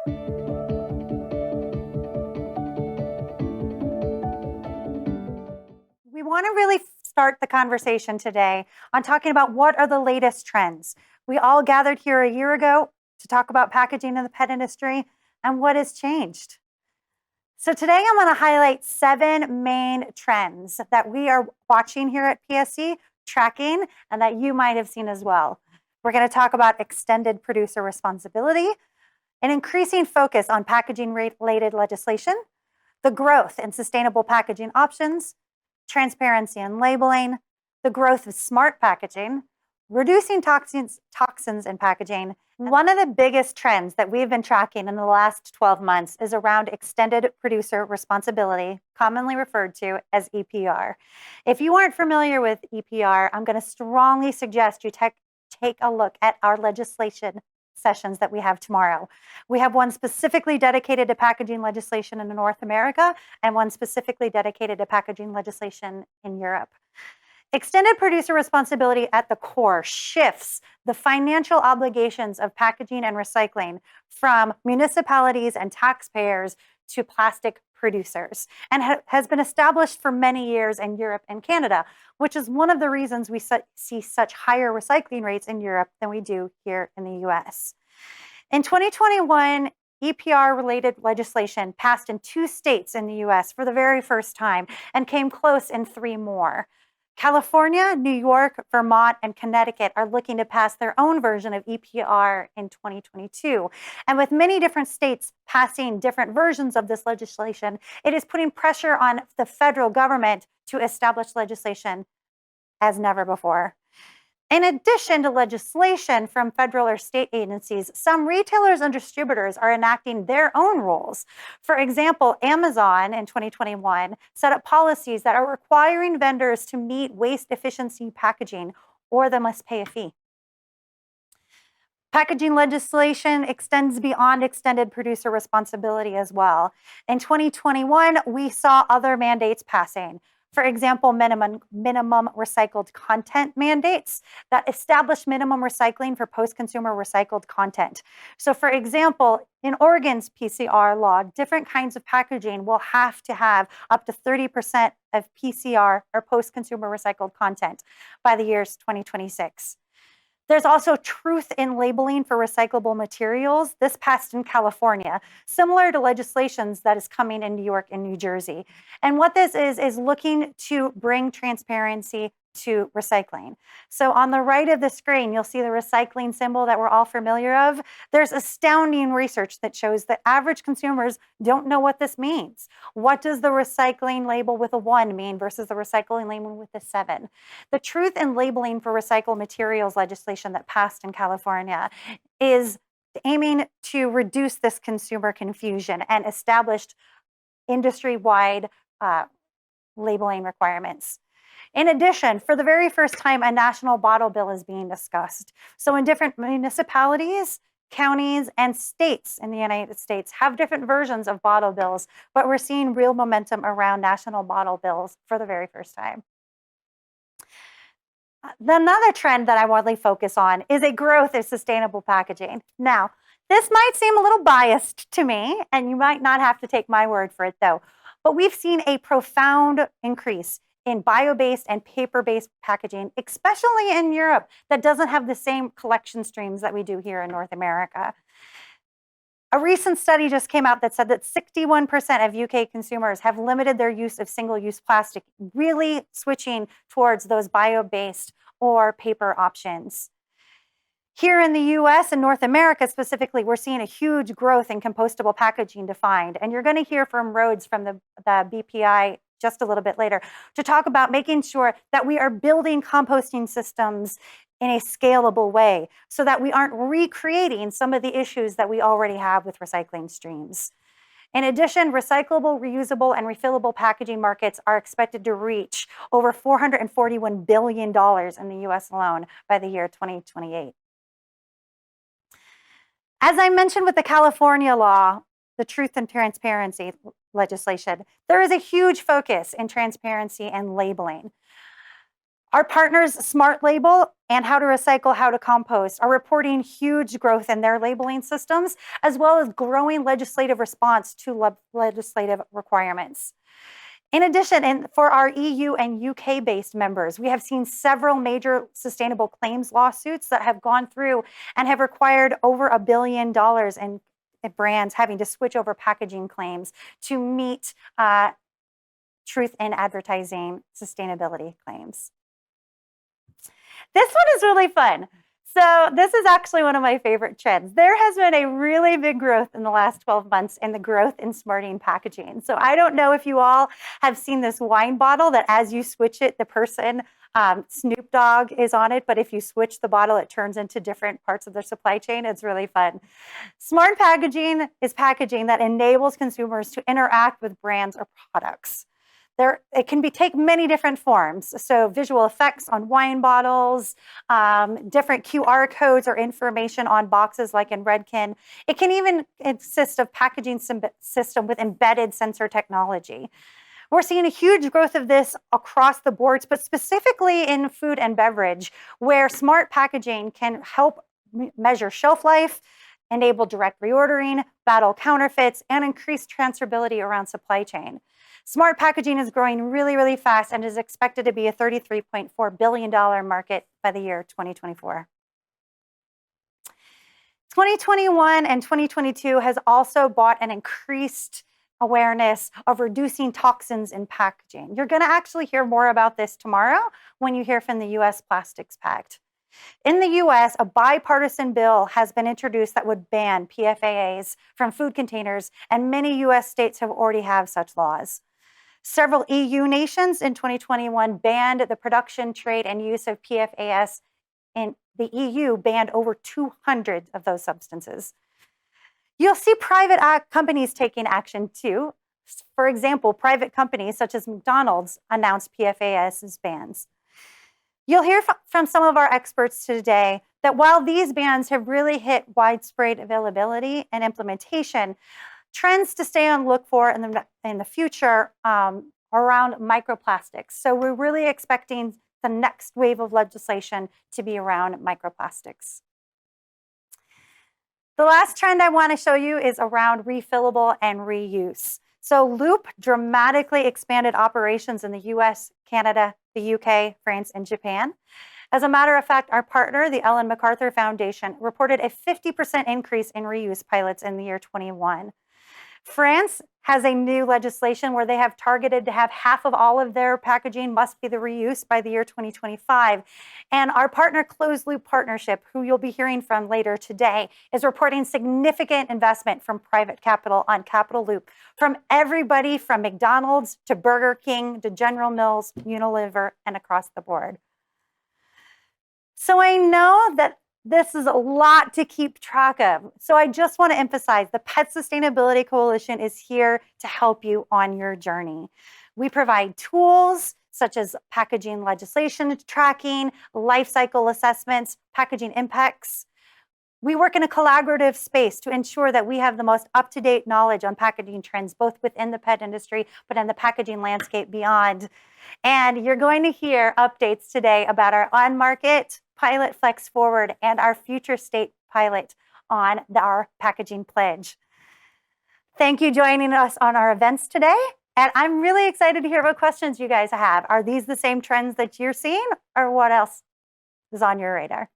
We want to really start the conversation today on talking about what are the latest trends. We all gathered here a year ago to talk about packaging in the pet industry and what has changed. So today I'm going to highlight 7 main trends that we are watching here at PSC, tracking, and that you might have seen as well. We're going to talk about extended producer responsibility, an increasing focus on packaging-related legislation, the growth in sustainable packaging options, transparency and labeling, the growth of smart packaging, reducing toxins in packaging. One of the biggest trends that we've been tracking in the last 12 months is around extended producer responsibility, commonly referred to as EPR. If you aren't familiar with EPR, I'm going to strongly suggest you take a look at our legislation sessions that we have tomorrow. We have one specifically dedicated to packaging legislation in North America and one specifically dedicated to packaging legislation in Europe. Extended producer responsibility at the core shifts the financial obligations of packaging and recycling from municipalities and taxpayers to plastic producers, and has been established for many years in Europe and Canada, which is one of the reasons we see such higher recycling rates in Europe than we do here in the US. In 2021, EPR-related legislation passed in 2 states in the US for the very first time and came close in 3 more. California, New York, Vermont, and Connecticut are looking to pass their own version of EPR in 2022. And with many different states passing different versions of this legislation, it is putting pressure on the federal government to establish legislation as never before. In addition to legislation from federal or state agencies, some retailers and distributors are enacting their own rules. For example, Amazon in 2021 set up policies that are requiring vendors to meet waste efficiency packaging, or they must pay a fee. Packaging legislation extends beyond extended producer responsibility as well. In 2021, we saw other mandates passing. For example, minimum recycled content mandates that establish minimum recycling for post-consumer recycled content. So for example, in Oregon's PCR law, different kinds of packaging will have to have up to 30% of PCR or post-consumer recycled content by the year 2026. There's also truth in labeling for recyclable materials. This passed in California, similar to legislations that is coming in New York and New Jersey. And what this is looking to bring transparency to recycling. So on the right of the screen, you'll see the recycling symbol that we're all familiar of. There's astounding research that shows that average consumers don't know what this means. What does the recycling label with a 1 mean versus the recycling label with a 7? The truth in labeling for recycled materials legislation that passed in California is aiming to reduce this consumer confusion and established industry-wide labeling requirements. In addition, for the very first time, a national bottle bill is being discussed. So in different municipalities, counties, and states in the United States have different versions of bottle bills, but we're seeing real momentum around national bottle bills for the very first time. Another trend that I want to focus on is a growth of sustainable packaging. Now, this might seem a little biased to me, and you might not have to take my word for it though, but we've seen a profound increase in bio-based and paper-based packaging, especially in Europe, that doesn't have the same collection streams that we do here in North America. A recent study just came out that said that 61% of UK consumers have limited their use of single-use plastic, really switching towards those bio-based or paper options. Here in the US and North America specifically, we're seeing a huge growth in compostable packaging defined. And you're going to hear from Rhodes from the BPI just a little bit later to talk about making sure that we are building composting systems in a scalable way so that we aren't recreating some of the issues that we already have with recycling streams. In addition, recyclable, reusable, and refillable packaging markets are expected to reach over $441 billion in the US alone by the year 2028. As I mentioned with the California law, the truth and transparency legislation, there is a huge focus in transparency and labeling. Our partners, Smart Label and How to Recycle, How to Compost, are reporting huge growth in their labeling systems, as well as growing legislative response to legislative requirements. In addition, for our EU and UK-based members, we have seen several major sustainable claims lawsuits that have gone through and have required over $1 billion in brands having to switch over packaging claims to meet truth in advertising sustainability claims. This one is really fun. So this is actually one of my favorite trends. There has been a really big growth in the last 12 months in the growth in smarting packaging. So I don't know if you all have seen this wine bottle that as you switch it, the person, Snoop Dogg is on it, but if you switch the bottle, it turns into different parts of their supply chain. It's really fun. Smart packaging is packaging that enables consumers to interact with brands or products. It can take many different forms. So visual effects on wine bottles, different QR codes or information on boxes like in Redken. It can even consist of packaging system with embedded sensor technology. We're seeing a huge growth of this across the boards, but specifically in food and beverage, where smart packaging can help measure shelf life, enable direct reordering, battle counterfeits, and increase transferability around supply chain. Smart packaging is growing really, really fast and is expected to be a $33.4 billion market by the year 2024. 2021 and 2022 has also brought an increased awareness of reducing toxins in packaging. You're going to actually hear more about this tomorrow when you hear from the U.S. Plastics Pact. In the U.S., a bipartisan bill has been introduced that would ban PFAS from food containers, and many U.S. states have already have such laws. Several EU nations in 2021 banned the production, trade, and use of PFAS, and the EU banned over 200 of those substances. You'll see private companies taking action too. For example, private companies such as McDonald's announced PFAS bans. You'll hear from some of our experts today that while these bans have really hit widespread availability and implementation, trends to stay on look for in the future around microplastics. So we're really expecting the next wave of legislation to be around microplastics. The last trend I want to show you is around refillable and reuse. So Loop dramatically expanded operations in the US, Canada, the UK, France, and Japan. As a matter of fact, our partner, the Ellen MacArthur Foundation, reported a 50% increase in reuse pilots in the year 21. France has a new legislation where they have targeted to have half of all of their packaging must be the reuse by the year 2025. And our partner, Closed Loop Partnership, who you'll be hearing from later today, is reporting significant investment from private capital on Capital Loop, from everybody from McDonald's to Burger King to General Mills, Unilever, and across the board. So I know that this is a lot to keep track of. So I just want to emphasize the Pet Sustainability Coalition is here to help you on your journey. We provide tools such as packaging legislation tracking, life cycle assessments, packaging impacts. We work in a collaborative space to ensure that we have the most up-to-date knowledge on packaging trends, both within the pet industry, but in the packaging landscape beyond. And you're going to hear updates today about our on-market pilot Flex Forward and our future state pilot on our packaging pledge. Thank you for joining us on our events today. And I'm really excited to hear what questions you guys have. Are these the same trends that you're seeing, or what else is on your radar?